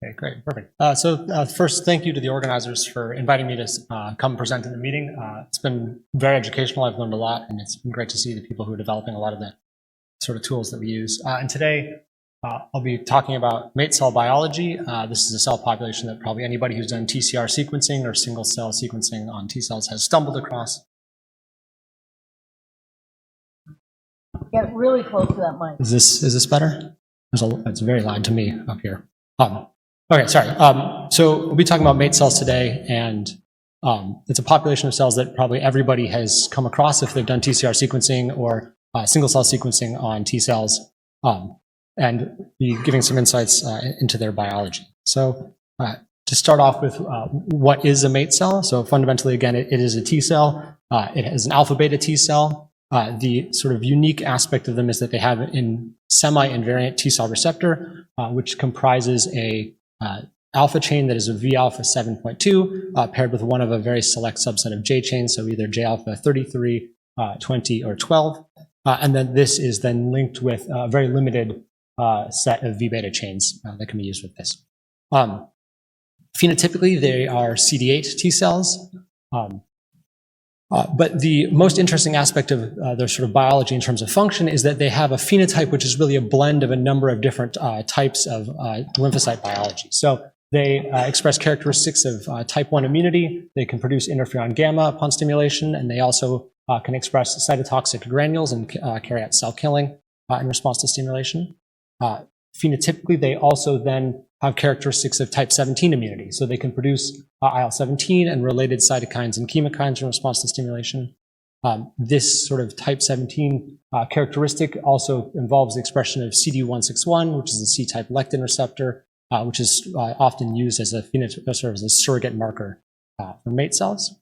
Okay, great, perfect. First, thank you to the organizers for inviting me to come present in the meeting. It's been very educational. I've learned a lot, and it's been great to see the people who are developing a lot of the sort of tools that we use. And today, I'll be talking about MAIT cell biology. This is a cell population that probably anybody who's done TCR sequencing or single cell sequencing on T cells has stumbled across. Get really close to that mic. Is this better? It's very loud to me up here. Okay, sorry. So we'll be talking about MAIT cells today, and it's a population of cells that probably everybody has come across if they've done TCR sequencing or single cell sequencing on T cells, and be giving some insights into their biology. So to start off with, what is a MAIT cell? So fundamentally, again, it is a T cell. It is an alpha beta T cell. The sort of unique aspect of them is that they have a semi-invariant T cell receptor, which comprises a alpha chain that is a V alpha 7.2 paired with one of a very select subset of J chains, so either J alpha 33, 20, or 12. And then this is then linked with a very limited set of V beta chains that can be used with this. Phenotypically, they are CD8 T cells. But the most interesting aspect of their sort of biology in terms of function is that they have a phenotype which is really a blend of a number of different types of lymphocyte biology. So they express characteristics of type 1 immunity. They can produce interferon gamma upon stimulation, and they also can express cytotoxic granules and carry out cell killing in response to stimulation. Phenotypically, they also then have characteristics of type 17 immunity. So they can produce IL-17 and related cytokines and chemokines in response to stimulation. This sort of type 17 characteristic also involves the expression of CD161, which is a C-type lectin receptor, which is often used as a sort of a surrogate marker for MAIT cells.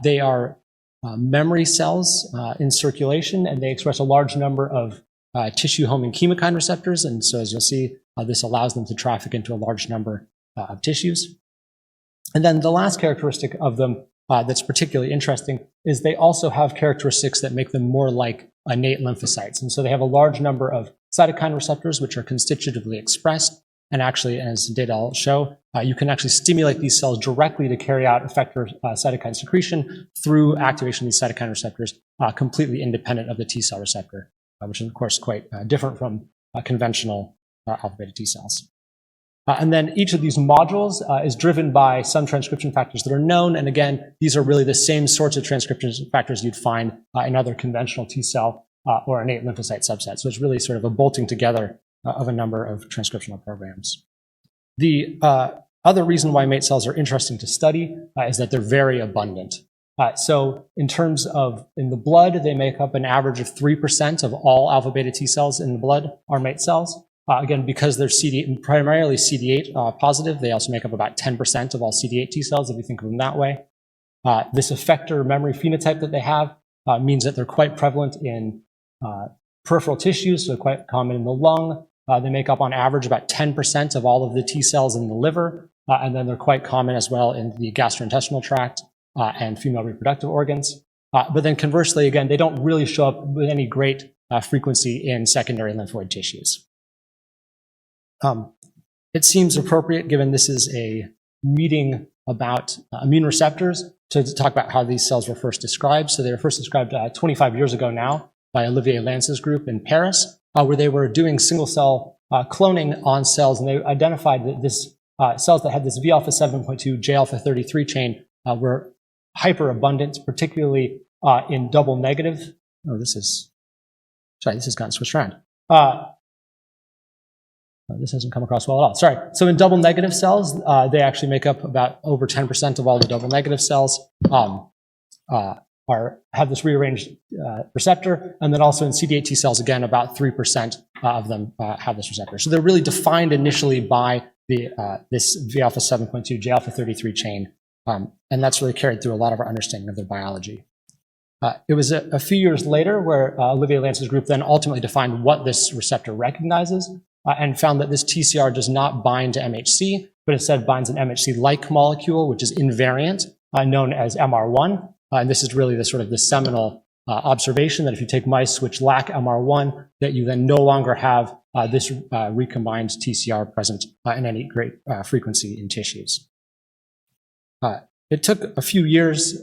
They are memory cells in circulation, and they express a large number of tissue homing chemokine receptors, and so as you'll see, this allows them to traffic into a large number of tissues. And then the last characteristic of them that's particularly interesting is they also have characteristics that make them more like innate lymphocytes. And so they have a large number of cytokine receptors which are constitutively expressed, and actually, as data I'll show, you can actually stimulate these cells directly to carry out effector cytokine secretion through activation of these cytokine receptors, completely independent of the T cell receptor, which is of course quite different from conventional alpha beta T cells. And then each of these modules is driven by some transcription factors that are known. And again, these are really the same sorts of transcription factors you'd find in other conventional T cell or innate lymphocyte subsets. So it's really sort of a bolting together of a number of transcriptional programs. The other reason why MAIT cells are interesting to study is that they're very abundant. So in terms of in the blood, they make up an average of 3% of all alpha beta T cells in the blood are MAIT cells. Again, because they're primarily CD8 positive, they also make up about 10% of all CD8 T cells, if you think of them that way. This effector memory phenotype that they have means that they're quite prevalent in peripheral tissues, so quite common in the lung. They make up on average about 10% of all of the T cells in the liver, and then they're quite common as well in the gastrointestinal tract and female reproductive organs. But then conversely, again, they don't really show up with any great frequency in secondary lymphoid tissues. It seems appropriate, given this is a meeting about immune receptors, to talk about how these cells were first described. So they were first described 25 years ago now by Olivier Lance's group in Paris, where they were doing single-cell cloning on cells, and they identified that this cells that had this V alpha 7.2, J alpha 33 chain were hyperabundant, particularly in double negative. Oh, this has gotten switched around. This hasn't come across well at all. Sorry. So in double negative cells, they actually make up about over 10% of all the double negative cells have this rearranged receptor. And then also in CD8 T cells, again, about 3% of them have this receptor. So they're really defined initially by this V alpha 7.2, J alpha 33 chain. And that's really carried through a lot of our understanding of their biology. It was a few years later where Olivier Lance's group then ultimately defined what this receptor recognizes, and found that this TCR does not bind to MHC, but instead binds an MHC-like molecule, which is invariant, known as MR1. And this is really the sort of the seminal observation that if you take mice which lack MR1, that you then no longer have this recombined TCR present in any great frequency in tissues. It took a few years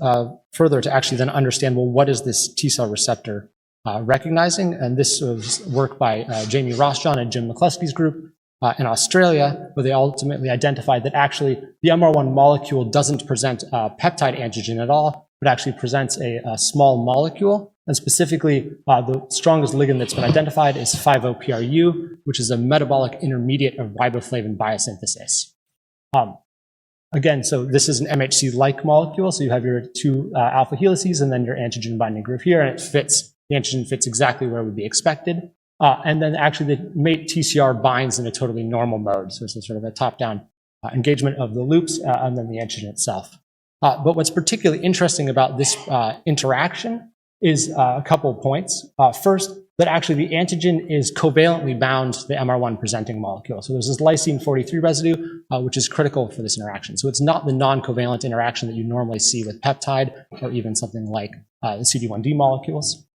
further to actually then understand, well, what is this T-cell receptor recognizing? And this was work by Jamie Rossjohn and Jim McCluskey's group in Australia, where they ultimately identified that actually the MR1 molecule doesn't present a peptide antigen at all, but actually presents a small molecule. And specifically, the strongest ligand that's been identified is 5-OPRU, which is a metabolic intermediate of riboflavin biosynthesis. Again, so this is an MHC-like molecule, so you have your two alpha helices and then your antigen binding groove here, and it fits, the antigen fits exactly where it would be expected. And then actually the MAIT TCR binds in a totally normal mode, so it's a sort of a top-down engagement of the loops and then the antigen itself. But what's particularly interesting about this interaction is a couple of points. First, that actually the antigen is covalently bound to the MR1 presenting molecule. So there's this lysine 43 residue, which is critical for this interaction. So it's not the non-covalent interaction that you normally see with peptide or even something like the CD1D molecules.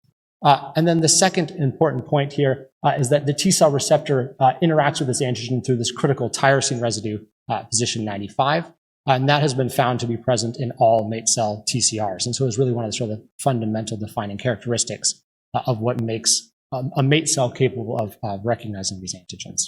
And then the second important point here is that the T-cell receptor interacts with this antigen through this critical tyrosine residue, position 95. And that has been found to be present in all MAIT cell TCRs. And so it's really one of the sort of fundamental defining characteristics of what makes a MAIT cell capable of recognizing these antigens.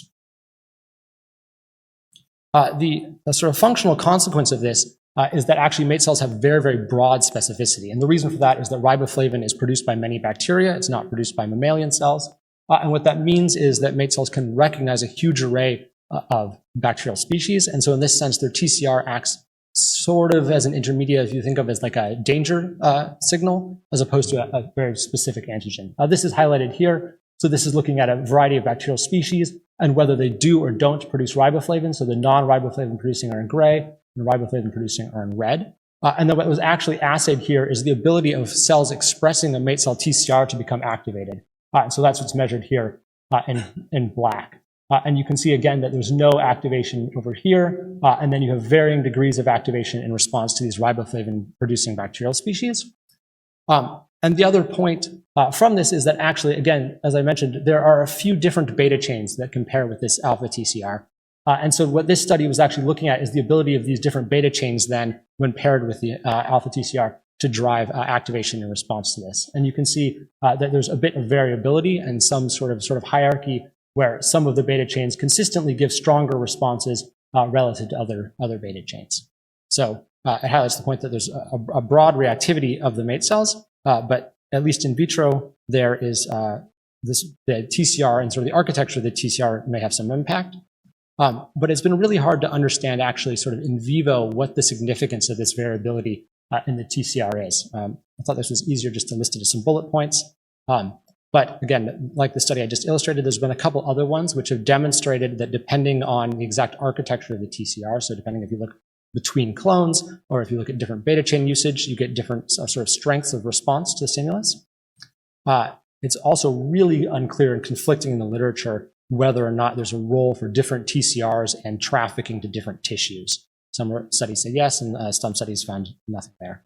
The sort of functional consequence of this is that actually MAIT cells have very, very broad specificity. And the reason for that is that riboflavin is produced by many bacteria. It's not produced by mammalian cells. And what that means is that MAIT cells can recognize a huge array of bacterial species. And so in this sense, their TCR acts sort of as an intermediate, if you think of it as like a danger signal, as opposed to a very specific antigen. This is highlighted here. So this is looking at a variety of bacterial species and whether they do or don't produce riboflavin. So the non-riboflavin producing are in gray, and the riboflavin producing are in red. And then what was actually assayed here is the ability of cells expressing a MAIT cell TCR to become activated. And so that's what's measured here in black. And you can see again that there's no activation over here, and then you have varying degrees of activation in response to these riboflavin-producing bacterial species. And the other point from this is that actually, again, as I mentioned, there are a few different beta chains that compare with this alpha TCR. And so what this study was actually looking at is the ability of these different beta chains then, when paired with the alpha TCR, to drive activation in response to this. And you can see that there's a bit of variability and some sort of hierarchy where some of the beta chains consistently give stronger responses relative to other beta chains. So it highlights the point that there's a broad reactivity of the MAIT cells, but at least in vitro, there is the TCR and sort of the architecture of the TCR may have some impact. But it's been really hard to understand actually sort of in vivo what the significance of this variability in the TCR is. I thought this was easier just to list it as some bullet points. But again, like the study I just illustrated, there's been a couple other ones which have demonstrated that depending on the exact architecture of the TCR, so depending if you look between clones or if you look at different beta chain usage, you get different sort of strengths of response to the stimulus. It's also really unclear and conflicting in the literature whether or not there's a role for different TCRs and trafficking to different tissues. Some studies say yes, and some studies found nothing there.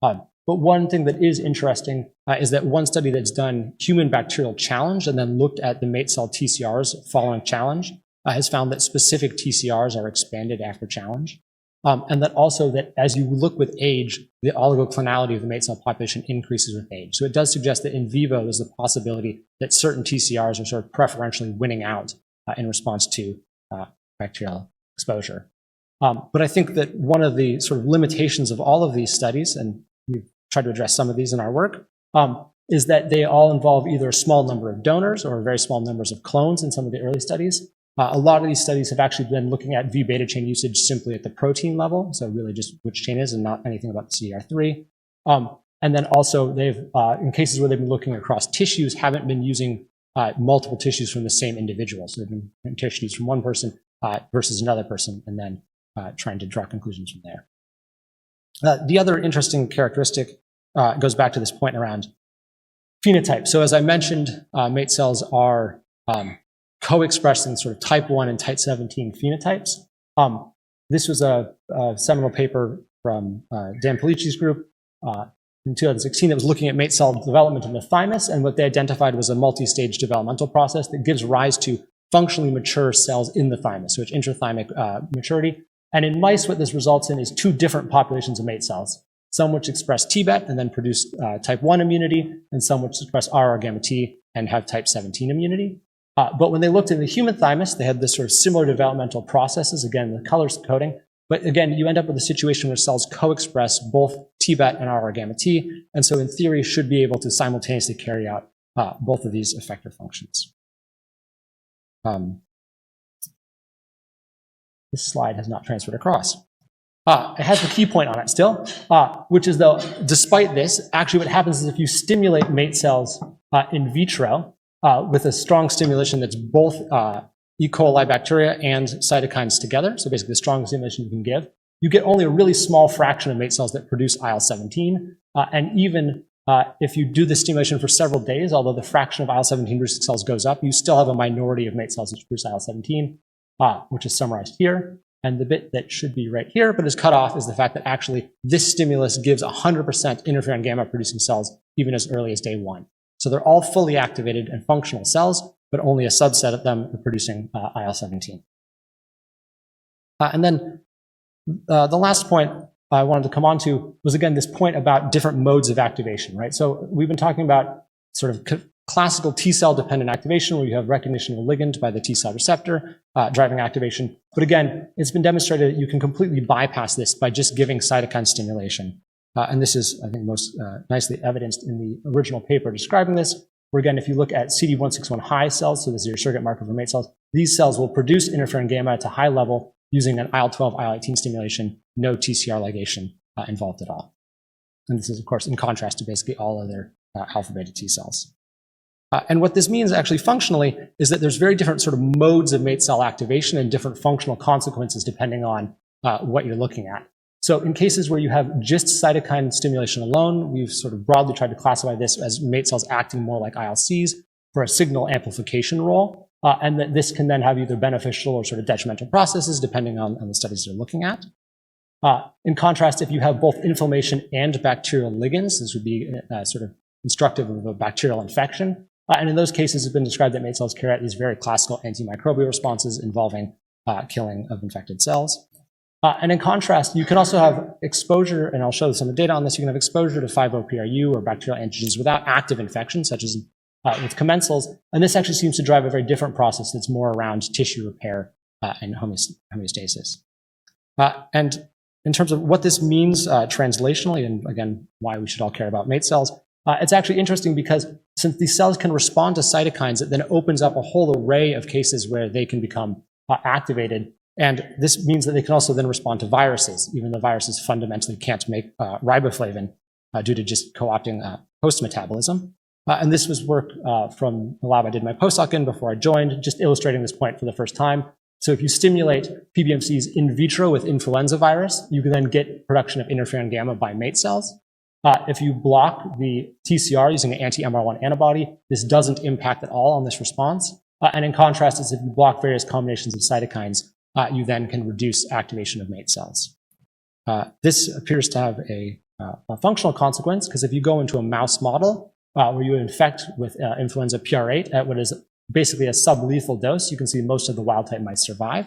But one thing that is interesting is that one study that's done human bacterial challenge and then looked at the MAIT cell TCRs following challenge has found that specific TCRs are expanded after challenge. And that also that as you look with age, the oligoclonality of the MAIT cell population increases with age. So it does suggest that in vivo, there's the possibility that certain TCRs are sort of preferentially winning out in response to bacterial exposure. But I think that one of the sort of limitations of all of these studies, and we've tried to address some of these in our work, is that they all involve either a small number of donors or very small numbers of clones in some of the early studies. A lot of these studies have actually been looking at V beta chain usage simply at the protein level, so really just which chain is and not anything about the CDR3. And then also they've, in cases where they've been looking across tissues, haven't been using multiple tissues from the same individual. So they've been using tissues from one person versus another person and then trying to draw conclusions from there. The other interesting characteristic goes back to this point around phenotype. So as I mentioned, MAIT cells are co-expressing sort of type 1 and type 17 phenotypes. This was a seminal paper from Dan Polici's group in 2016 that was looking at MAIT cell development in the thymus, and what they identified was a multi-stage developmental process that gives rise to functionally mature cells in the thymus, so it's intrathymic maturity. And in mice, what this results in is two different populations of MAIT cells, some which express TBET and then produce type 1 immunity, and some which express RR gamma T and have type 17 immunity. But when they looked in the human thymus, they had this sort of similar developmental processes, again, the colors coding. But again, you end up with a situation where cells co-express both TBET and RR gamma T, and so in theory should be able to simultaneously carry out both of these effector functions. This slide has not transferred across. It has the key point on it still, which is though, despite this, actually what happens is if you stimulate MAIT cells in vitro with a strong stimulation that's both E. coli bacteria and cytokines together, so basically the strongest stimulation you can give, you get only a really small fraction of MAIT cells that produce IL-17, and even if you do the stimulation for several days, although the fraction of IL-17 producing cells goes up, you still have a minority of MAIT cells which produce IL-17, which is summarized here. And the bit that should be right here, but is cut off, is the fact that actually this stimulus gives 100% interferon gamma producing cells even as early as day 1. So they're all fully activated and functional cells, but only a subset of them are producing IL-17. And then the last point I wanted to come on to was, again, this point about different modes of activation, right? So we've been talking about sort of classical T-cell dependent activation, where you have recognition of a ligand by the T-cell receptor driving activation. But again, it's been demonstrated that you can completely bypass this by just giving cytokine stimulation. And this is, I think, most nicely evidenced in the original paper describing this, where again, if you look at CD161 high cells, so this is your surrogate marker for MAIT cells, these cells will produce interferon gamma at a high level using an IL-12, IL-18 stimulation, no TCR ligation involved at all. And this is, of course, in contrast to basically all other alpha-beta T cells. And what this means actually functionally is that there's very different sort of modes of MAIT cell activation and different functional consequences depending on what you're looking at. So in cases where you have just cytokine stimulation alone, we've sort of broadly tried to classify this as MAIT cells acting more like ILCs for a signal amplification role, and that this can then have either beneficial or sort of detrimental processes depending on the studies you're looking at. In contrast, if you have both inflammation and bacterial ligands, this would be sort of instructive of a bacterial infection. And in those cases, it's been described that MAIT cells carry out these very classical antimicrobial responses involving killing of infected cells. And in contrast, you can also have exposure, and I'll show some of the data on this, you can have exposure to 5-OPRU or bacterial antigens without active infection, such as with commensals. And this actually seems to drive a very different process that's more around tissue repair and homeostasis. And in terms of what this means translationally, and again, why we should all care about MAIT cells, it's actually interesting because since these cells can respond to cytokines, it then opens up a whole array of cases where they can become activated. And this means that they can also then respond to viruses, even though viruses fundamentally can't make riboflavin due to just co-opting post-metabolism. And this was work from the lab I did my postdoc in before I joined, just illustrating this point for the first time. So if you stimulate PBMCs in vitro with influenza virus, you can then get production of interferon gamma by MAIT cells. If you block the TCR using an anti-MR1 antibody, this doesn't impact at all on this response. And in contrast, if you block various combinations of cytokines, you then can reduce activation of MAIT cells. This appears to have a functional consequence, because if you go into a mouse model where you infect with influenza PR8 at what is basically a sublethal dose, you can see most of the wild-type mice survive.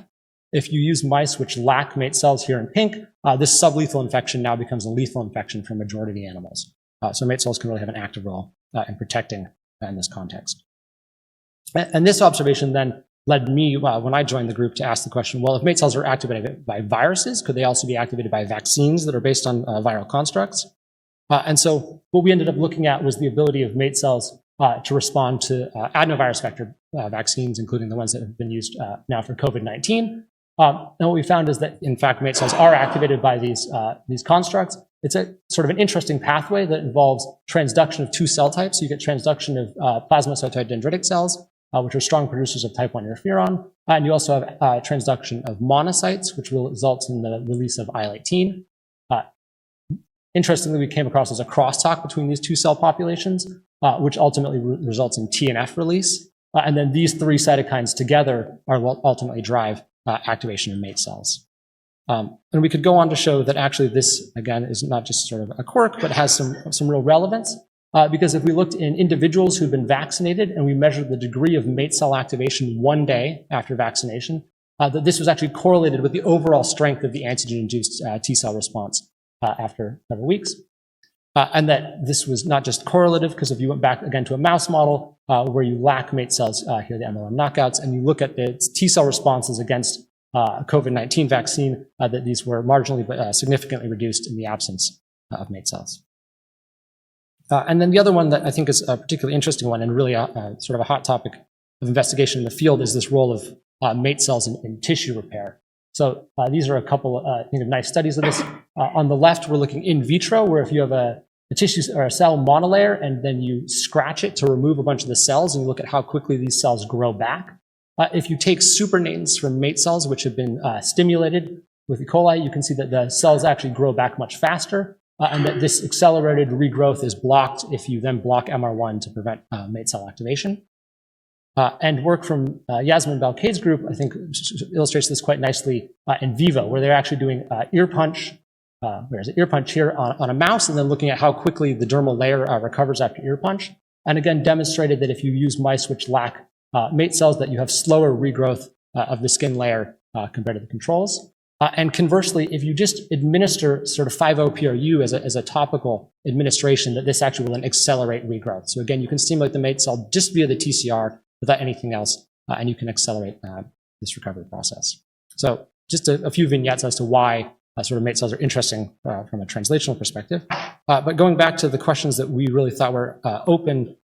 If you use mice which lack MAIT cells here in pink, this sublethal infection now becomes a lethal infection for a majority of the animals. So MAIT cells can really have an active role in protecting in this context. And this observation then led me, when I joined the group, to ask the question, well, if MAIT cells are activated by viruses, could they also be activated by vaccines that are based on viral constructs? And so what we ended up looking at was the ability of MAIT cells to respond to adenovirus vector vaccines, including the ones that have been used now for COVID-19. And what we found is that, in fact, MAIT cells are activated by these constructs. It's a sort of an interesting pathway that involves transduction of two cell types. You get transduction of plasmacytoid dendritic cells, which are strong producers of type 1 interferon. And you also have transduction of monocytes, which results in the release of IL-18. Interestingly, we came across as a crosstalk between these two cell populations, which ultimately results in TNF release. And then these three cytokines together are what ultimately drive activation of MAIT cells. And we could go on to show that actually this, again, is not just sort of a quirk, but has some real relevance. because if we looked in individuals who've been vaccinated and we measured the degree of MAIT cell activation 1 day after vaccination, that this was actually correlated with the overall strength of the antigen-induced T cell response after several weeks. And that this was not just correlative, because if you went back again to a mouse model where you lack MAIT cells, here the MLM knockouts, and you look at the T cell responses against a COVID-19 vaccine, that these were marginally but significantly reduced in the absence of MAIT cells. And then the other one that I think is a particularly interesting one and really sort of a hot topic of investigation in the field is this role of MAIT cells in tissue repair. So these are a couple I think of nice studies of this. On the left, we're looking in vitro, where if you have a tissue or a cell monolayer and then you scratch it to remove a bunch of the cells and you look at how quickly these cells grow back. If you take supernatants from MAIT cells, which have been stimulated with E. coli, you can see that the cells actually grow back much faster, and that this accelerated regrowth is blocked if you then block MR1 to prevent MAIT cell activation. And work from Yasmin Balkade's group, I think, illustrates this quite nicely in vivo, where they're actually doing ear punch, ear punch here on a mouse, and then looking at how quickly the dermal layer recovers after ear punch. And again, demonstrated that if you use mice which lack MAIT cells, that you have slower regrowth of the skin layer compared to the controls. And conversely, if you just administer sort of 5-OPRU as a topical administration, that this actually will then accelerate regrowth. So again, you can stimulate the MAIT cell just via the TCR without anything else, and you can accelerate this recovery process. So just a few vignettes as to why sort of MAIT cells are interesting from a translational perspective. But going back to the questions that we really thought were open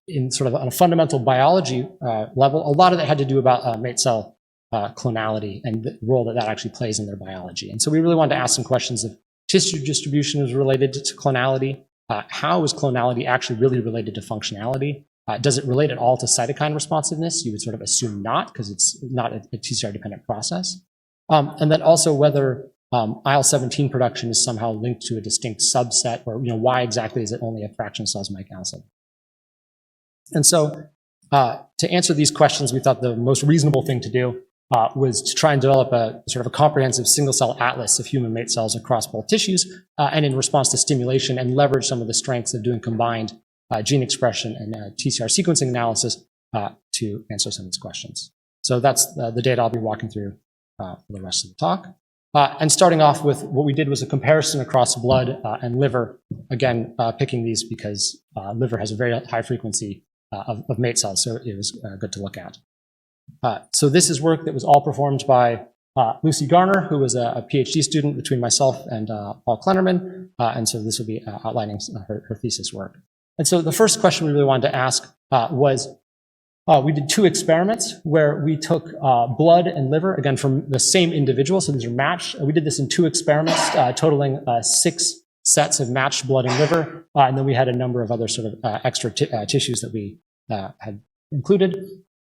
in sort of on a fundamental biology level, a lot of that had to do about MAIT cell clonality and the role that actually plays in their biology. And so we really wanted to ask some questions of tissue distribution is related to clonality. How is clonality actually really related to functionality? Does it relate at all to cytokine responsiveness? You would sort of assume not, because it's not a TCR-dependent process. And then also whether IL-17 production is somehow linked to a distinct subset, or why exactly is it only a fraction of cells mic acid? And so to answer these questions, we thought the most reasonable thing to do was to try and develop a sort of a comprehensive single-cell atlas of human MAIT cells across both tissues, and in response to stimulation, and leverage some of the strengths of doing combined gene expression and TCR sequencing analysis to answer some of these questions. So that's the data I'll be walking through for the rest of the talk. And starting off with what we did was a comparison across blood and liver, again, picking these because liver has a very high frequency of MAIT cells, so it was good to look at. So this is work that was all performed by Lucy Garner, who was a PhD student between myself and Paul Klennerman, and so this will be outlining her thesis work. And so the first question we really wanted to ask was, we did 2 experiments where we took blood and liver, again, from the same individual, so these are matched. We did this in 2 experiments, totaling 6 sets of matched blood and liver, and then we had a number of other sort of extra tissues that we had included.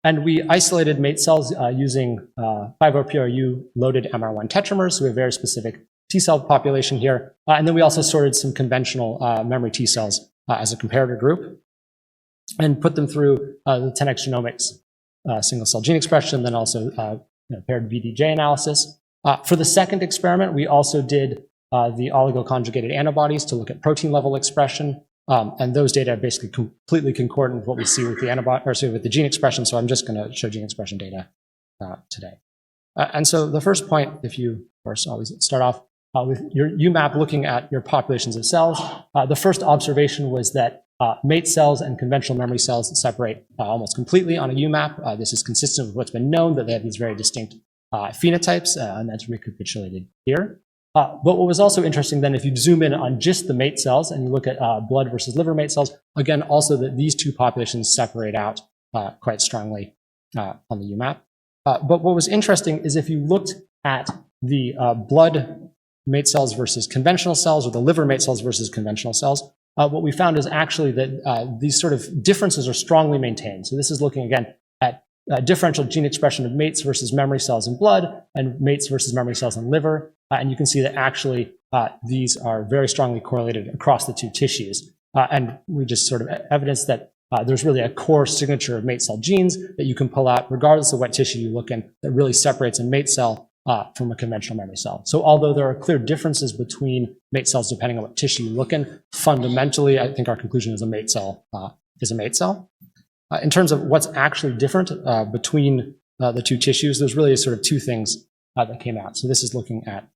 And we isolated MAIT cells using 5-OPRU loaded MR1 tetramers, so we have a very specific T cell population here. And then we also sorted some conventional memory T cells as a comparator group, and put them through the 10x genomics single cell gene expression, then also paired VDJ analysis. For the second experiment, we also did the oligoconjugated antibodies to look at protein level expression, and those data are basically completely concordant with what we see with the antibody, or sorry, with the gene expression. So I'm just going to show gene expression data today. And so the first point, if you, of course, always start off with your UMAP looking at your populations of cells, the first observation was that MAIT cells and conventional memory cells separate almost completely on a UMAP. This is consistent with what's been known, that they have these very distinct phenotypes, and that's recapitulated here. But what was also interesting then, if you zoom in on just the MAIT cells and you look at blood versus liver MAIT cells, again, also that these 2 populations separate out quite strongly on the UMAP. But what was interesting is if you looked at the blood MAIT cells versus conventional cells, or the liver MAIT cells versus conventional cells, what we found is actually that these sort of differences are strongly maintained. So this is looking again at differential gene expression of MAITs versus memory cells in blood, and MAITs versus memory cells in liver. And you can see that actually these are very strongly correlated across the 2 tissues. And we just sort of evidence that there's really a core signature of MAIT cell genes that you can pull out regardless of what tissue you look in, that really separates a MAIT cell from a conventional memory cell. So although there are clear differences between MAIT cells depending on what tissue you look in, fundamentally, I think our conclusion is a MAIT cell is a MAIT cell. In terms of what's actually different between the two tissues, there's really sort of two things that came out. So this is looking at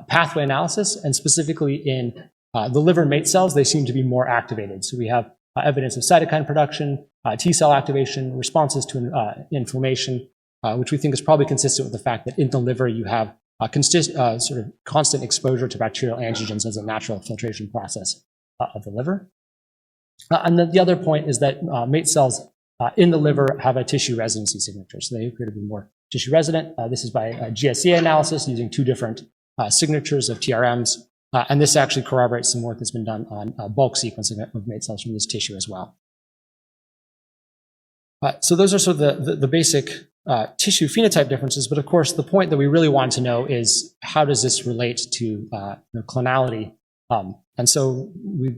pathway analysis, and specifically in the liver MAIT cells, they seem to be more activated. So we have evidence of cytokine production, T cell activation, responses to inflammation, which we think is probably consistent with the fact that in the liver you have sort of constant exposure to bacterial antigens as a natural filtration process of the liver. And then the other point is that MAIT cells in the liver have a tissue residency signature, so they appear to be more tissue resident. This is by GSCA analysis using two different signatures of TRMs, and this actually corroborates some work that's been done on bulk sequencing of MAIT cells from this tissue as well. So those are sort of the basic tissue phenotype differences, but of course the point that we really want to know is how does this relate to clonality? And so we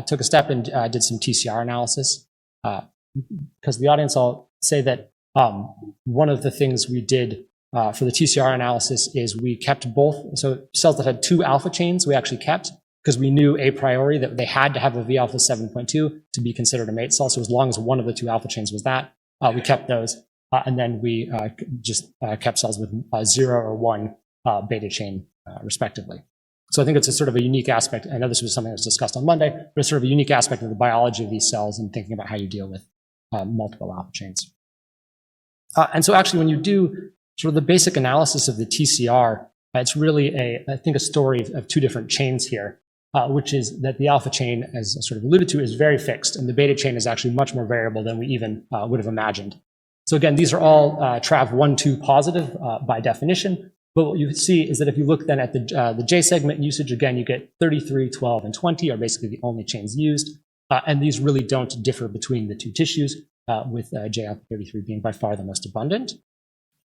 took a step and did some TCR analysis. Because the audience, I'll say that one of the things we did for the TCR analysis is we kept both. So cells that had two alpha chains, we actually kept because we knew a priori that they had to have a V alpha 7.2 to be considered a MAIT cell. So as long as one of the two alpha chains was that, we kept those. And then we just kept cells with 0 or 1 beta chain, respectively. So I think it's a sort of a unique aspect. I know this was something that was discussed on Monday, but it's sort of a unique aspect of the biology of these cells and thinking about how you deal with multiple alpha chains. And so actually when you do sort of the basic analysis of the TCR, it's really I think a story of two different chains here, which is that the alpha chain, as I sort of alluded to, is very fixed, and the beta chain is actually much more variable than we even would have imagined. So again, these are all TRAV1-2 positive by definition. But what you see is that if you look then at the J segment usage, again, you get 33, 12, and 20 are basically the only chains used. And these really don't differ between the two tissues, with J alpha 33 being by far the most abundant.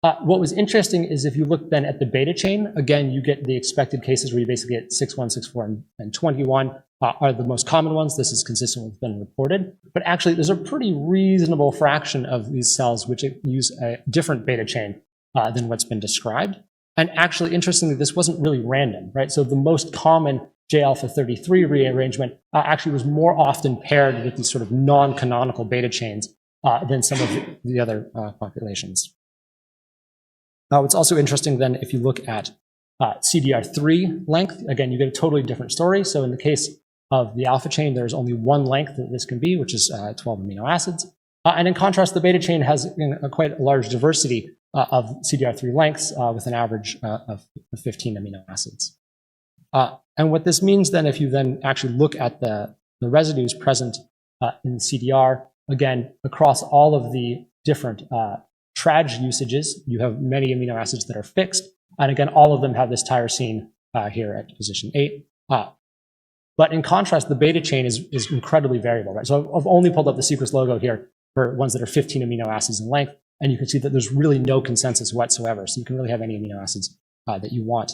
What was interesting is if you look then at the beta chain, again, you get the expected cases where you basically get 61, 64, and 21 are the most common ones. This is consistent with what's been reported. But actually, there's a pretty reasonable fraction of these cells which use a different beta chain than what's been described. And actually, interestingly, this wasn't really random, right? So the most common J alpha 33 rearrangement actually was more often paired with these sort of non-canonical beta chains than some of the other populations. What's also interesting then, if you look at CDR3 length, again, you get a totally different story. So in the case of the alpha chain, there's only one length that this can be, which is 12 amino acids. And in contrast, the beta chain has quite a large diversity of CDR3 lengths with an average of 15 amino acids. And what this means then, if you then actually look at the residues present in the CDR, again, across all of the different TRAG usages, you have many amino acids that are fixed. And again, all of them have this tyrosine here at position 8. But in contrast, the beta chain is incredibly variable, right? So I've only pulled up the sequence logo here for ones that are 15 amino acids in length. And you can see that there's really no consensus whatsoever. So you can really have any amino acids that you want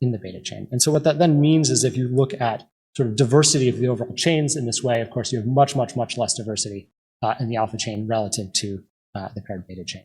in the beta chain. And so what that then means is if you look at sort of diversity of the overall chains in this way, of course, you have much, much, much less diversity in the alpha chain relative to the paired beta chain.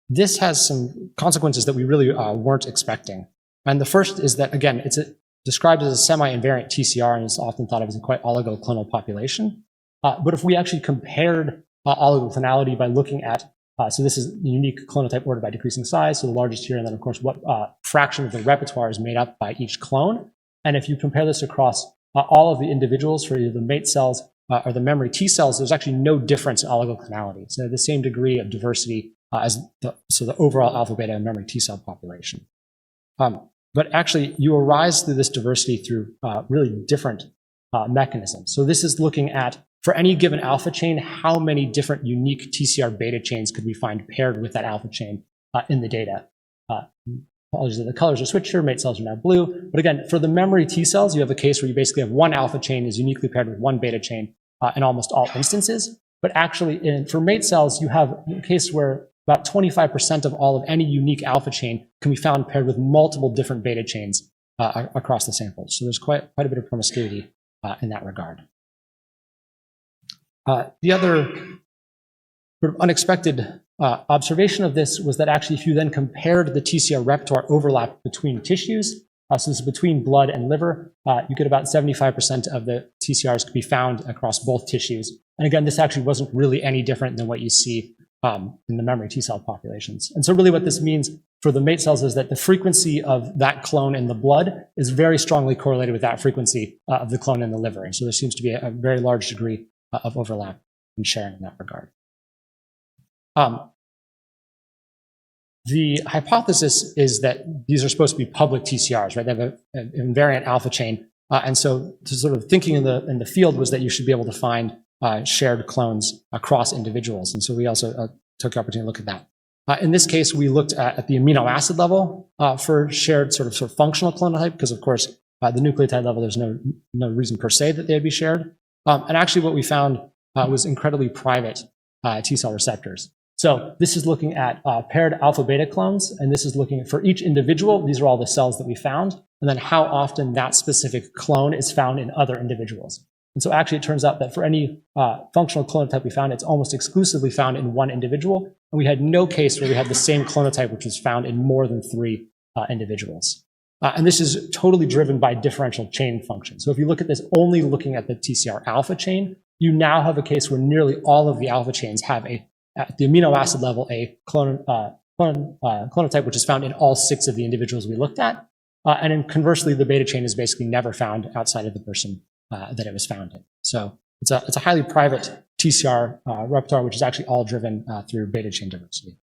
This has some consequences that we really weren't expecting. And the first is that, again, it's described as a semi-invariant TCR and is often thought of as a quite oligoclonal population. But if we actually compared oligoclonality by looking at, so this is the unique clonotype ordered by decreasing size, so the largest here, and then of course what fraction of the repertoire is made up by each clone. And if you compare this across all of the individuals for either the MAIT cells or the memory T cells, there's actually no difference in oligoclonality. So the same degree of diversity as the overall alpha, beta, and memory T cell population. But actually, you arise through this diversity through really different mechanisms. So this is looking at, for any given alpha chain, how many different unique TCR beta chains could we find paired with that alpha chain in the data. Apologies that the colors are switched here, MAIT cells are now blue. But again, for the memory T cells, you have a case where you basically have one alpha chain is uniquely paired with one beta chain in almost all instances. But actually, for MAIT cells, you have a case where about 25% of all of any unique alpha chain can be found paired with multiple different beta chains across the samples. So there's quite a bit of promiscuity in that regard. The other sort of unexpected observation of this was that actually if you then compared the TCR repertoire overlap between tissues, so this is between blood and liver, you get about 75% of the TCRs could be found across both tissues. And again, this actually wasn't really any different than what you see in the memory T cell populations. And so really what this means for the MAIT cells is that the frequency of that clone in the blood is very strongly correlated with that frequency of the clone in the liver. And so there seems to be a very large degree of overlap and sharing in that regard. The hypothesis is that these are supposed to be public TCRs, right? They have an invariant alpha chain. And so sort of thinking in the field was that you should be able to find shared clones across individuals. And so we also took the opportunity to look at that. In this case, we looked at the amino acid level for shared sort of functional clonotype, because of course, the nucleotide level, there's no reason per se that they'd be shared. And actually what we found was incredibly private T cell receptors. So this is looking at paired alpha beta clones, and this is looking at for each individual, these are all the cells that we found, and then how often that specific clone is found in other individuals. And so actually it turns out that for any functional clonotype we found, it's almost exclusively found in one individual, and we had no case where we had the same clonotype which was found in more than 3 individuals. And this is totally driven by differential chain function. So if you look at this only looking at the TCR alpha chain, you now have a case where nearly all of the alpha chains have at the amino acid level, a clonotype which is found in all 6 of the individuals we looked at. And then conversely, the beta chain is basically never found outside of the person that it was found in. So it's a highly private TCR repertoire, which is actually all driven through beta chain diversity.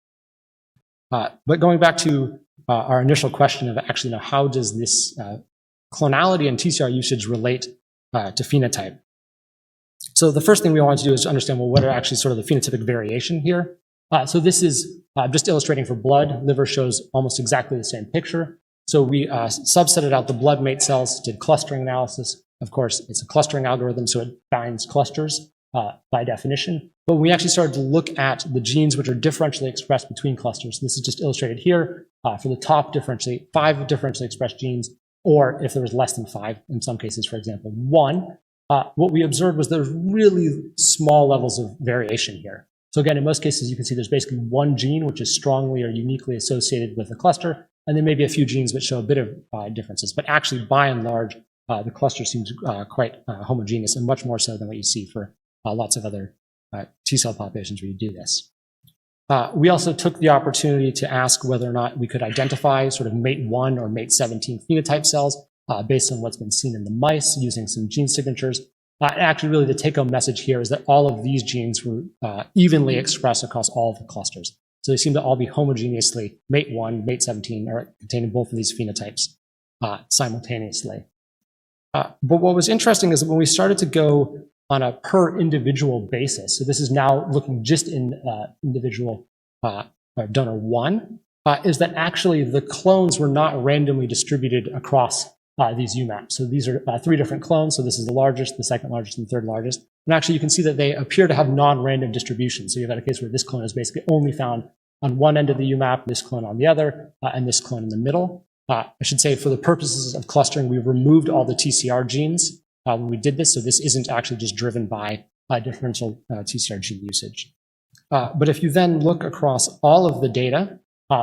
But going back to our initial question of actually, how does this clonality and TCR usage relate to phenotype? So the first thing we want to do is to understand, well, what are actually sort of the phenotypic variation here? So this is just illustrating for blood. Liver shows almost exactly the same picture. So we subsetted out the blood MAIT cells, did clustering analysis. Of course, it's a clustering algorithm, so it finds clusters by definition. But when we actually started to look at the genes which are differentially expressed between clusters, this is just illustrated here for the top 5 differentially expressed genes, or if there was less than 5, in some cases, for example, 1. What we observed was there's really small levels of variation here. So again, in most cases, you can see there's basically 1 gene which is strongly or uniquely associated with a cluster, and then maybe a few genes which show a bit of differences. But actually, by and large, the cluster seems quite homogeneous, and much more so than what you see for lots of other T cell populations where you do this. We also took the opportunity to ask whether or not we could identify sort of MAIT1 or MAIT17 phenotype cells based on what's been seen in the mice using some gene signatures. Actually, really the take-home message here is that all of these genes were evenly expressed across all of the clusters. So they seem to all be homogeneously MAIT1, MAIT17, or containing both of these phenotypes simultaneously. But what was interesting is that when we started to go on a per individual basis, so this is now looking just in individual donor 1, is that actually the clones were not randomly distributed across these UMAPs. So these are 3 different clones. So this is the largest, the second largest, and the third largest. And actually you can see that they appear to have non-random distribution. So you've got a case where this clone is basically only found on one end of the UMAP, this clone on the other, and this clone in the middle. I should say for the purposes of clustering, we removed all the TCR genes when we did this. So this isn't actually just driven by differential TCR gene usage. But if you then look across all of the data,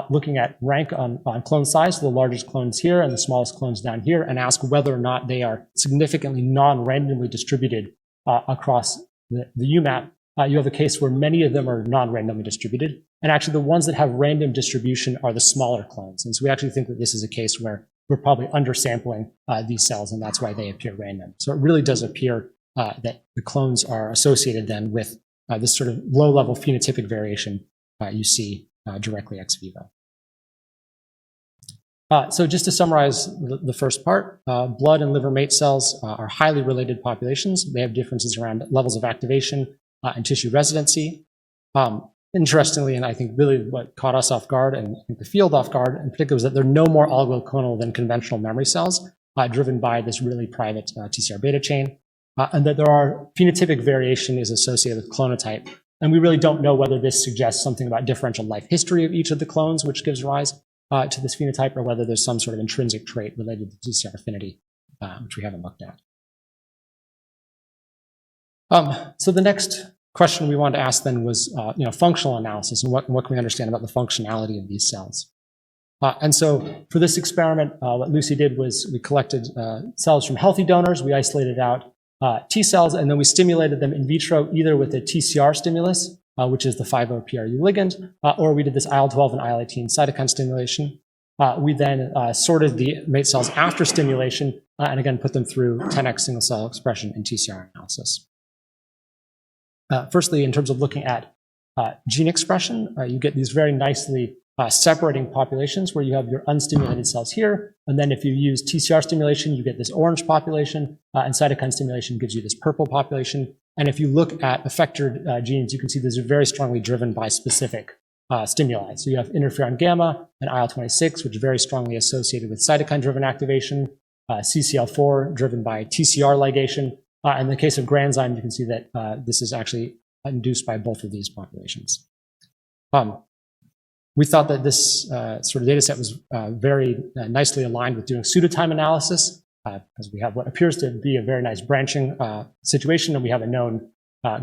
looking at rank on clone size, the largest clones here and the smallest clones down here, and ask whether or not they are significantly non-randomly distributed across the UMAP, you have a case where many of them are non-randomly distributed. And actually the ones that have random distribution are the smaller clones. And so we actually think that this is a case where we're probably undersampling these cells, and that's why they appear random. So it really does appear that the clones are associated then with this sort of low-level phenotypic variation you see directly ex vivo. So just to summarize the first part, blood and liver MAIT cells are highly related populations. They have differences around levels of activation and tissue residency. Interestingly, and I think really what caught us off guard and I think the field off guard in particular was that they're no more oligoclonal than conventional memory cells, driven by this really private TCR beta chain, and that there are phenotypic variation is associated with clonotype. And we really don't know whether this suggests something about differential life history of each of the clones, which gives rise to this phenotype, or whether there's some sort of intrinsic trait related to TCR affinity, which we haven't looked at. So the next question we wanted to ask then was, functional analysis and what can we understand about the functionality of these cells. And so for this experiment, what Lucy did was we collected cells from healthy donors. We isolated out T cells, and then we stimulated them in vitro either with a TCR stimulus, which is the 5-OPRU ligand, or we did this IL-12 and IL-18 cytokine stimulation. We then sorted the MAIT cells after stimulation, and again put them through 10x single cell expression and TCR analysis. Firstly, in terms of looking at gene expression, you get these very nicely separating populations where you have your unstimulated cells here, and then if you use TCR stimulation, you get this orange population, and cytokine stimulation gives you this purple population. And if you look at effector genes, you can see these are very strongly driven by specific stimuli. So you have interferon gamma and IL-26, which are very strongly associated with cytokine-driven activation, CCL4 driven by TCR ligation. In the case of granzyme, you can see that this is actually induced by both of these populations. We thought that this sort of data set was very nicely aligned with doing pseudotime analysis, because we have what appears to be a very nice branching situation, and we have a known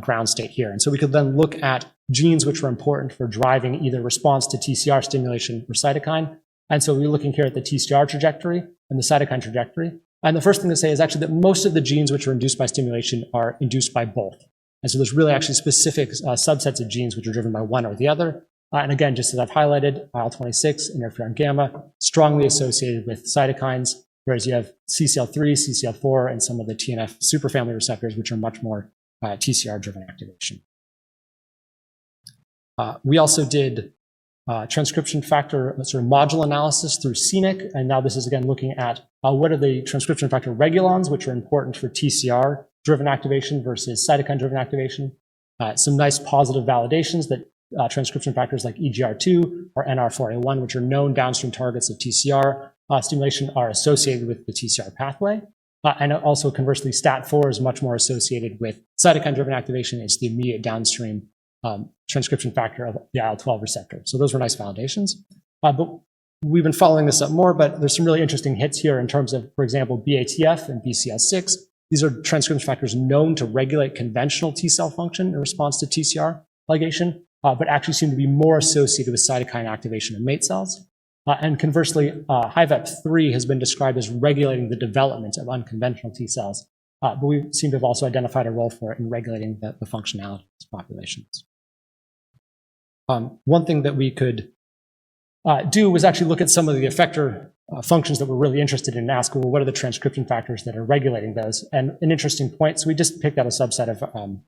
ground state here. And so we could then look at genes which were important for driving either response to TCR stimulation or cytokine. And so we're looking here at the TCR trajectory and the cytokine trajectory. And the first thing to say is actually that most of the genes which are induced by stimulation are induced by both. And so there's really actually specific subsets of genes which are driven by one or the other. And again, just as I've highlighted, IL-26, interferon gamma, strongly associated with cytokines, whereas you have CCL3, CCL4, and some of the TNF superfamily receptors, which are much more TCR-driven activation. We also did transcription factor sort of module analysis through scenic, and now this is again looking at what are the transcription factor regulons, which are important for TCR-driven activation versus cytokine-driven activation. Some nice positive validations that transcription factors like EGR2 or NR4A1, which are known downstream targets of TCR stimulation, are associated with the TCR pathway. And also conversely, STAT4 is much more associated with cytokine-driven activation. It's the immediate downstream transcription factor of the IL-12 receptor. So those were nice validations. But we've been following this up more, but there's some really interesting hits here in terms of, for example, BATF and BCL6. These are transcription factors known to regulate conventional T cell function in response to TCR ligation, but actually seem to be more associated with cytokine activation in MAIT cells. And conversely, HIVEP3 has been described as regulating the development of unconventional T cells, but we seem to have also identified a role for it in regulating the functionality of these populations. One thing that we could do was actually look at some of the effector functions that we're really interested in and ask, well, what are the transcription factors that are regulating those? And an interesting point, so we just picked out a subset of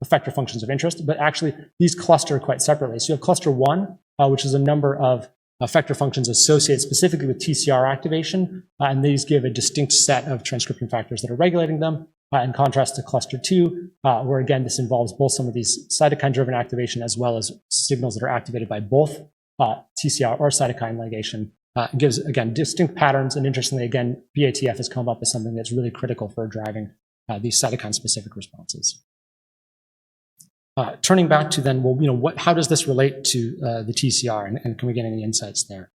effector functions of interest, but actually these cluster quite separately. So you have cluster 1, which is a number of effector functions associated specifically with TCR activation, and these give a distinct set of transcription factors that are regulating them, in contrast to cluster 2, where again this involves both some of these cytokine-driven activation as well as signals that are activated by both TCR or cytokine ligation. It gives, again, distinct patterns, and interestingly, again, BATF has come up as something that's really critical for driving these cytokine-specific responses. Turning back to then, well, how does this relate to the TCR, and can we get any insights there?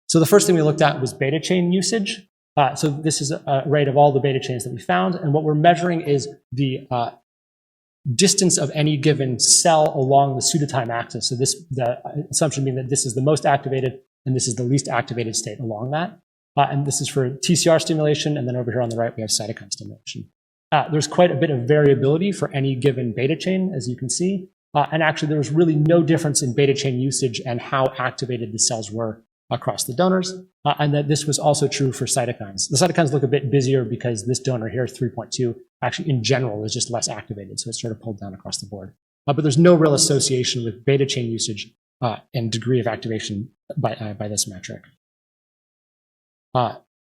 So the first thing we looked at was beta chain usage. So this is a rate of all the beta chains that we found, and what we're measuring is the distance of any given cell along the pseudotime axis. So the assumption being that this is the most activated and this is the least activated state along that. And this is for TCR stimulation, and then over here on the right we have cytokine stimulation. There's quite a bit of variability for any given beta chain, as you can see. And actually, there was really no difference in beta chain usage and how activated the cells were across the donors. And that this was also true for cytokines. The cytokines look a bit busier because this donor here, 3.2, actually in general is just less activated. So it's sort of pulled down across the board. But there's no real association with beta chain usage and degree of activation by this metric.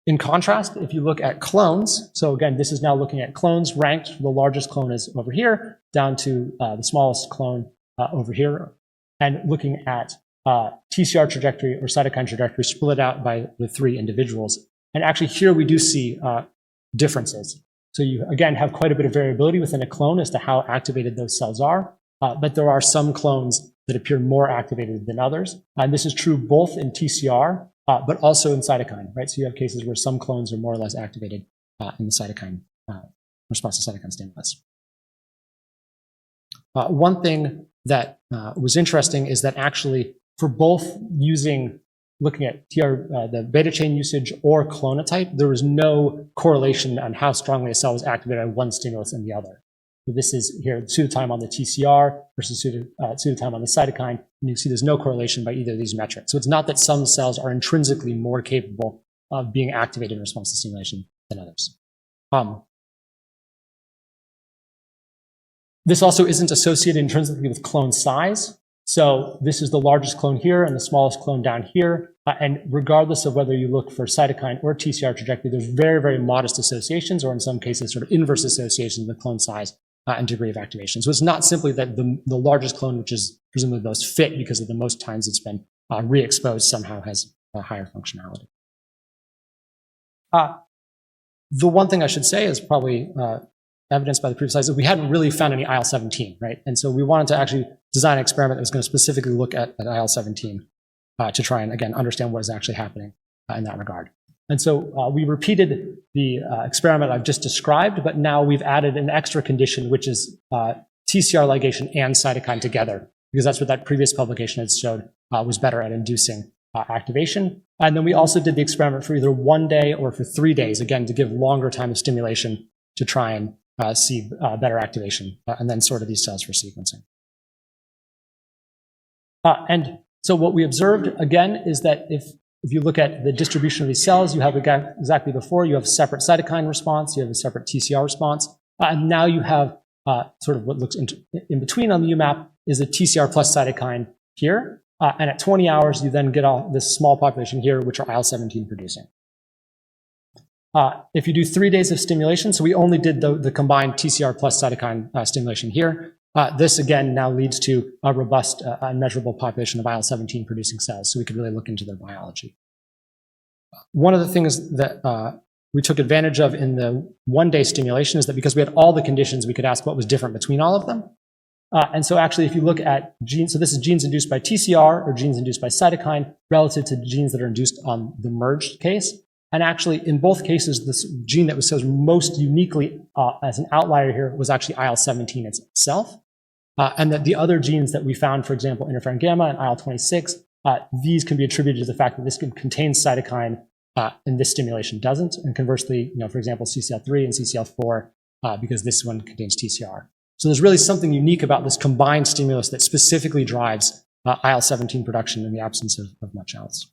In contrast, if you look at clones, so again, this is now looking at clones ranked. The largest clone is over here, down to the smallest clone over here, and looking at TCR trajectory or cytokine trajectory split out by the 3 individuals. And actually here we do see differences. So you, again, have quite a bit of variability within a clone as to how activated those cells are, but there are some clones that appear more activated than others. And this is true both in TCR, but also in cytokine, right? So you have cases where some clones are more or less activated in the cytokine response to cytokine stimulus. one thing that was interesting is that actually for both looking at the beta chain usage or clonotype, there was no correlation on how strongly a cell was activated on one stimulus and the other. So this is here pseudotime on the TCR versus pseudotime on the cytokine, and you can see there's no correlation by either of these metrics. So it's not that some cells are intrinsically more capable of being activated in response to stimulation than others. This also isn't associated intrinsically with clone size. So this is the largest clone here and the smallest clone down here. And regardless of whether you look for cytokine or TCR trajectory, there's very, very modest associations, or in some cases, sort of inverse associations with clone size and degree of activation. So it's not simply that the largest clone, which is presumably the most fit because of the most times it's been re-exposed, somehow has a higher functionality. The one thing I should say is probably evidenced by the previous slides that we hadn't really found any IL-17, right? And so we wanted to actually design an experiment that was going to specifically look at IL-17 to try and, again, understand what is actually happening in that regard. And so we repeated the experiment I've just described, but now we've added an extra condition, which is TCR ligation and cytokine together, because that's what that previous publication had showed was better at inducing activation. And then we also did the experiment for either 1 day or for 3 days, again, to give longer time of stimulation to try and see better activation, and then sorted these cells for sequencing. And so what we observed, again, is that if you look at the distribution of these cells, you have exactly before, you have a separate cytokine response, you have a separate TCR response, and now you have sort of what looks in between on the UMAP is a TCR plus cytokine here, and at 20 hours, you then get all this small population here, which are IL-17 producing. If you do 3 days of stimulation, so we only did the combined TCR plus cytokine stimulation here, this again now leads to a robust and measurable population of IL-17 producing cells, so we could really look into their biology. One of the things that we took advantage of in the 1 day stimulation is that because we had all the conditions, we could ask what was different between all of them. And so actually, if you look at genes, so this is genes induced by TCR or genes induced by cytokine relative to genes that are induced on the merged case. And actually, in both cases, this gene that was chosen most uniquely as an outlier here was actually IL-17 itself. And that the other genes that we found, for example, interferon gamma and IL-26, these can be attributed to the fact that this contains cytokine and this stimulation doesn't. And conversely, for example, CCL3 and CCL4, because this one contains TCR. So there's really something unique about this combined stimulus that specifically drives IL-17 production in the absence of much else.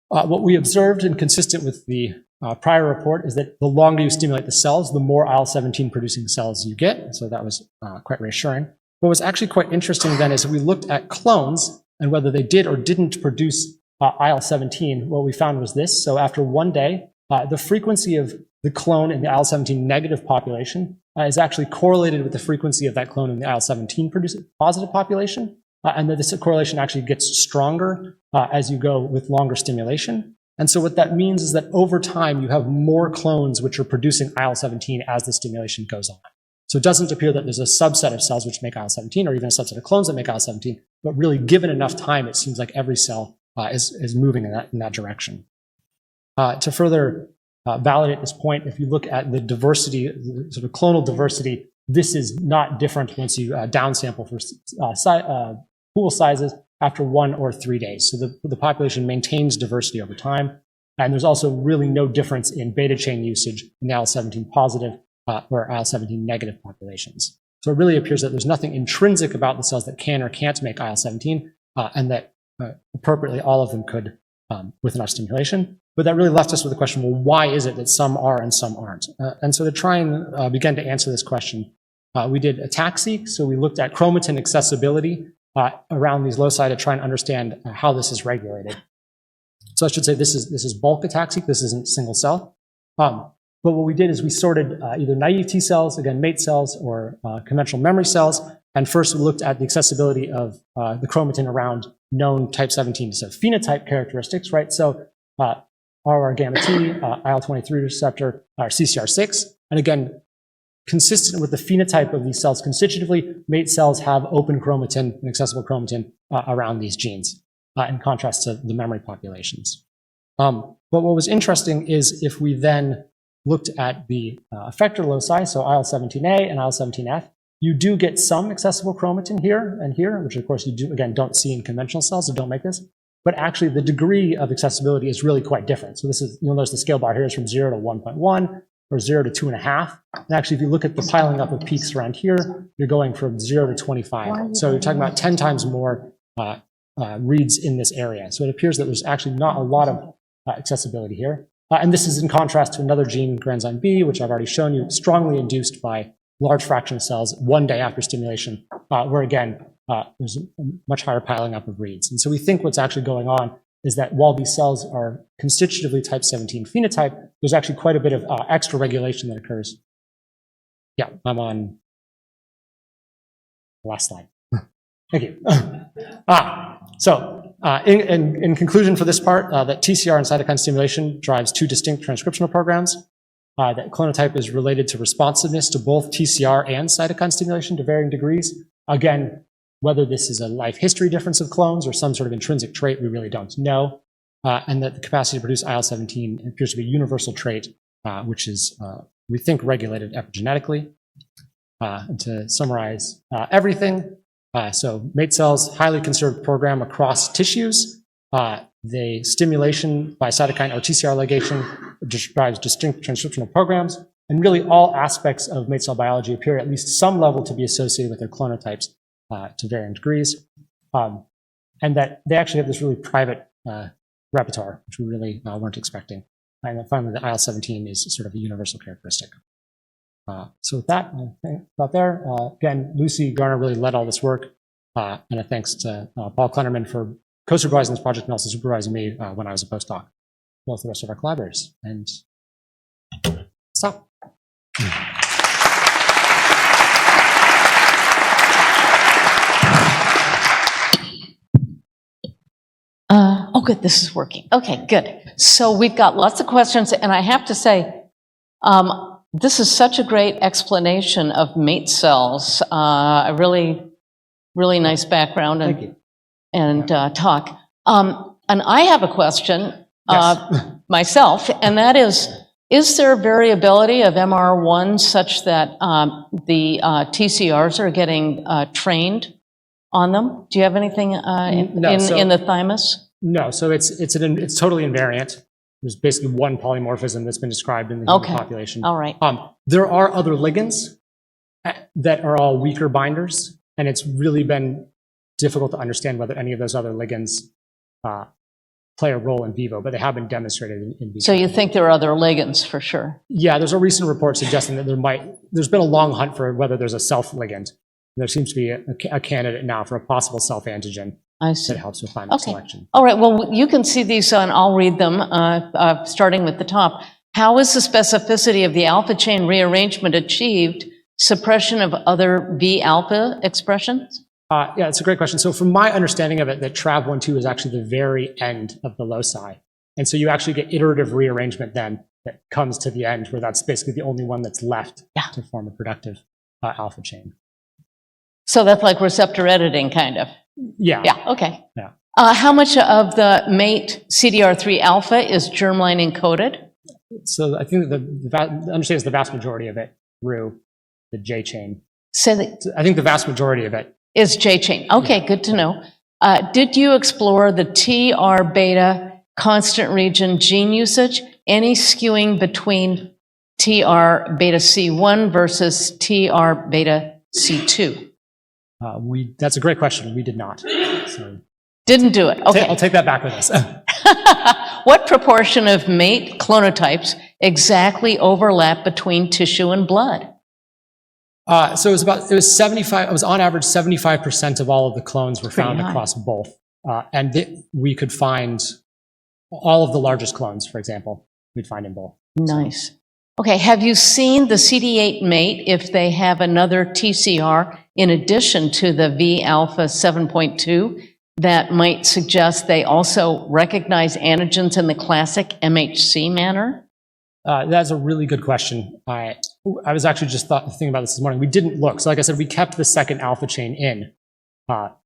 What we observed, and consistent with the prior report, is that the longer you stimulate the cells, the more IL-17 producing cells you get. So that was quite reassuring. What was actually quite interesting then is we looked at clones and whether they did or didn't produce IL-17. What we found was this. So after 1 day, the frequency of the clone in the IL-17 negative population is actually correlated with the frequency of that clone in the IL-17 positive population. And that this correlation actually gets stronger as you go with longer stimulation. And so what that means is that over time, you have more clones which are producing IL-17 as the stimulation goes on. So it doesn't appear that there's a subset of cells which make IL-17 or even a subset of clones that make IL-17, but really given enough time, it seems like every cell is moving in that direction. To further validate this point, if you look at the diversity, the sort of clonal diversity, this is not different once you downsample for pool sizes after 1 or 3 days. So the population maintains diversity over time. And there's also really no difference in beta chain usage in the IL-17 positive or IL-17 negative populations. So it really appears that there's nothing intrinsic about the cells that can or can't make IL-17, and that appropriately all of them could with enough stimulation. But that really left us with the question, well, why is it that some are and some aren't? And so to try and begin to answer this question, we did ATAC-seq. So we looked at chromatin accessibility around these loci to try and understand how this is regulated. So I should say this is bulk ATAC-seq. This isn't single cell. But what we did is we sorted either naive T cells, again, MAIT cells, or conventional memory cells. And first we looked at the accessibility of the chromatin around known type 17, so phenotype characteristics, right? So RR gamma T, IL-23 receptor, or CCR6. And again, consistent with the phenotype of these cells constitutively, MAIT cells have open chromatin and accessible chromatin around these genes, in contrast to the memory populations. But what was interesting is if we then looked at the effector loci, so IL-17A and IL-17F, you do get some accessible chromatin here and here, which of course you do, again, don't see in conventional cells, so don't make this. But actually the degree of accessibility is really quite different. So this is, you'll notice the scale bar here is from 0 to 1.1 or 0 to 2.5. And actually, if you look at the piling up of peaks around here, you're going from 0 to 25. So you're talking about 10 times more reads in this area. So it appears that there's actually not a lot of accessibility here. And this is in contrast to another gene, granzyme B, which I've already shown you, strongly induced by large fraction of cells 1 day after stimulation, where again, there's a much higher piling up of reads. And so we think what's actually going on is that while these cells are constitutively type 17 phenotype, there's actually quite a bit of extra regulation that occurs. Yeah, I'm on the last slide. Thank you. In conclusion for this part, that TCR and cytokine stimulation drives 2 distinct transcriptional programs, that clonotype is related to responsiveness to both TCR and cytokine stimulation to varying degrees. Again, whether this is a life history difference of clones or some sort of intrinsic trait, we really don't know. And that the capacity to produce IL-17 appears to be a universal trait, which is, we think, regulated epigenetically. And to summarize everything, so MAIT cells, highly conserved program across tissues. The stimulation by cytokine or TCR ligation drives distinct transcriptional programs. And really all aspects of MAIT cell biology appear at least some level to be associated with their clonotypes to varying degrees. And that they actually have this really private repertoire, which we really weren't expecting. And then finally, the IL-17 is sort of a universal characteristic. So with that, I think about there. Again, Lucy Garner really led all this work. And a thanks to Paul Kleinerman for co-supervising this project and also supervising me when I was a postdoc, as well as the rest of our collaborators. And stop. Oh, good, this is working. Okay, good. So we've got lots of questions, and I have to say, this is such a great explanation of MAIT cells. A really nice background and talk. And I have a question myself, and that is there variability of MR1 such that the TCRs are getting trained on them? Do you have anything in the thymus? No, so it's totally invariant. There's basically one polymorphism that's been described in the human population. All right. There are other ligands that are all weaker binders, and it's really been difficult to understand whether any of those other ligands play a role in vivo, but they have been demonstrated in vivo. So you think there are other ligands for sure? Yeah, there's a recent report suggesting that there's been a long hunt for whether there's a self-ligand. There seems to be a candidate now for a possible self-antigen that helps with thymic selection. All right, well, you can see these, and I'll read them, starting with the top. How is the specificity of the alpha chain rearrangement achieved? Suppression of other V alpha expressions? Yeah, it's a great question. So from my understanding of it, that TRAV12 is actually the very end of the loci. And so you actually get iterative rearrangement then that comes to the end, where that's basically the only one that's left to form a productive alpha chain. So that's like receptor editing, kind of? Yeah. Yeah, okay. Yeah. How much of the MAIT CDR3 alpha is germline encoded? So I think understand the vast majority of it through the J chain. So I think the vast majority of it is J chain. Okay, good to know. Did you explore the TR beta constant region gene usage? Any skewing between TR beta C1 versus TR beta C2? That's a great question. We did not. So didn't do it. Okay. I'll take that back with us. What proportion of MAIT clonotypes exactly overlap between tissue and blood? So it was 75. It was on average 75% of all of the clones were found across both, and we could find all of the largest clones, for example, we'd find in both. Nice. Okay. Have you seen the CD8 MAIT if they have another TCR in addition to the V alpha 7.2 that might suggest they also recognize antigens in the classic MHC manner? That's a really good question. I was actually just thinking about this morning. We didn't look. So like I said, we kept the second alpha chain in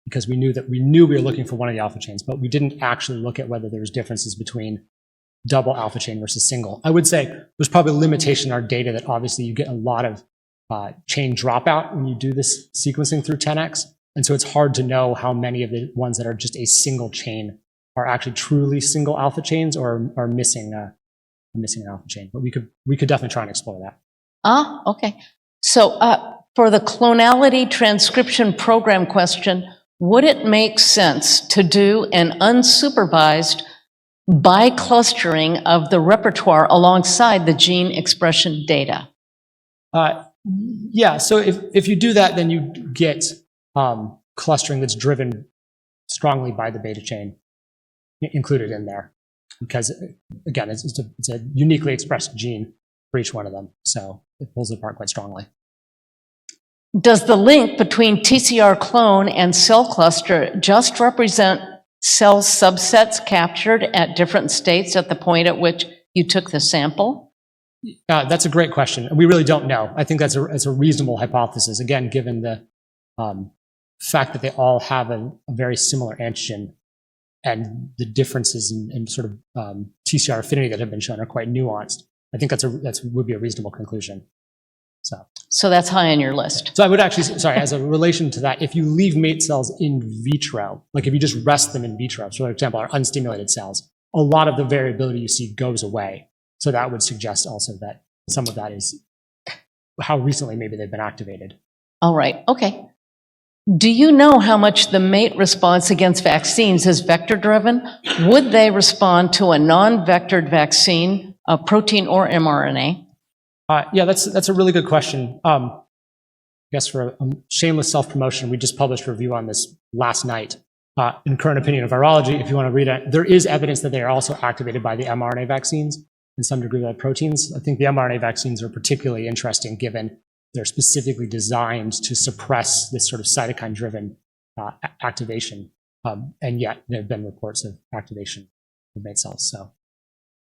because we knew we were looking for one of the alpha chains, but we didn't actually look at whether there was differences between double alpha chain versus single. I would say there's probably a limitation in our data that obviously you get a lot of chain dropout when you do this sequencing through 10x. And so it's hard to know how many of the ones that are just a single chain are actually truly single alpha chains or are missing an alpha chain. But we could definitely try and explore that. Okay. So for the clonality transcription program question, would it make sense to do an unsupervised bi-clustering of the repertoire alongside the gene expression data? Yeah, so if you do that, then you get clustering that's driven strongly by the beta chain included in there. Because, again, it's a uniquely expressed gene for each one of them, so it pulls it apart quite strongly. Does the link between TCR clone and cell cluster just represent cell subsets captured at different states at the point at which you took the sample? That's a great question. We really don't know. I think that's a reasonable hypothesis, again, given the fact that they all have a very similar antigen and the differences in sort of TCR affinity that have been shown are quite nuanced. I think that would be a reasonable conclusion. So that's high on your list. So I would actually, sorry, as a relation to that, if you leave MAIT cells in vitro, like if you just rest them in vitro, so for example, our unstimulated cells, a lot of the variability you see goes away. So that would suggest also that some of that is how recently maybe they've been activated. All right, okay. Do you know how much the MAIT response against vaccines is vector-driven? Would they respond to a non-vectored vaccine, a protein or mRNA? Yeah, that's a really good question. I guess for a shameless self-promotion, we just published a review on this last night in Current Opinion of Virology. If you want to read it, there is evidence that they are also activated by the mRNA vaccines and some degree by proteins. I think the mRNA vaccines are particularly interesting given they're specifically designed to suppress this sort of cytokine-driven activation. And yet there have been reports of activation of MAIT cells. So.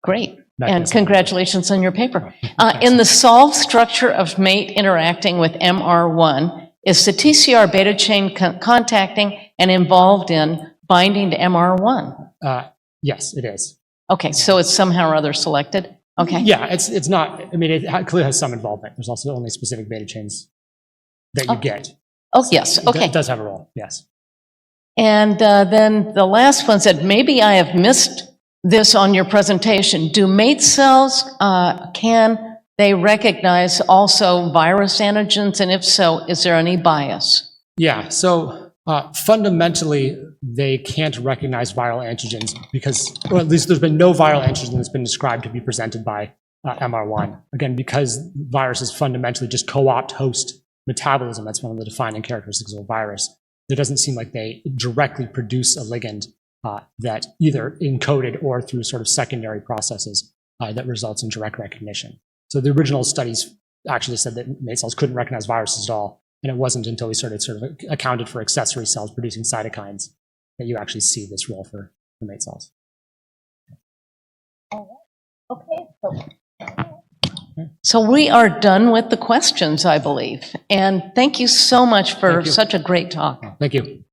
Great, and congratulations on your paper. In the solved structure of MAIT interacting with MR1, is the TCR beta chain contacting and involved in binding to MR1? Yes, it is. Okay, so it's somehow or other selected? Okay. Yeah, it's not, I mean, it clearly has some involvement. There's also only specific beta chains that you get. Oh, yes, okay. It does have a role, yes. And then the last one said, maybe I have missed this on your presentation. Do MAIT cells, can they recognize also virus antigens? And if so, is there any bias? Yeah, so fundamentally, they can't recognize viral antigens because, or at least there's been no viral antigen that's been described to be presented by MR1. Again, because viruses fundamentally just co-opt host metabolism. That's one of the defining characteristics of a virus. It doesn't seem like they directly produce a ligand that either encoded or through sort of secondary processes that results in direct recognition. So the original studies actually said that MAIT cells couldn't recognize viruses at all. And it wasn't until we started sort of accounted for accessory cells producing cytokines that you actually see this role for the MAIT cells. Okay. So we are done with the questions, I believe. And thank you so much for such a great talk. Thank you.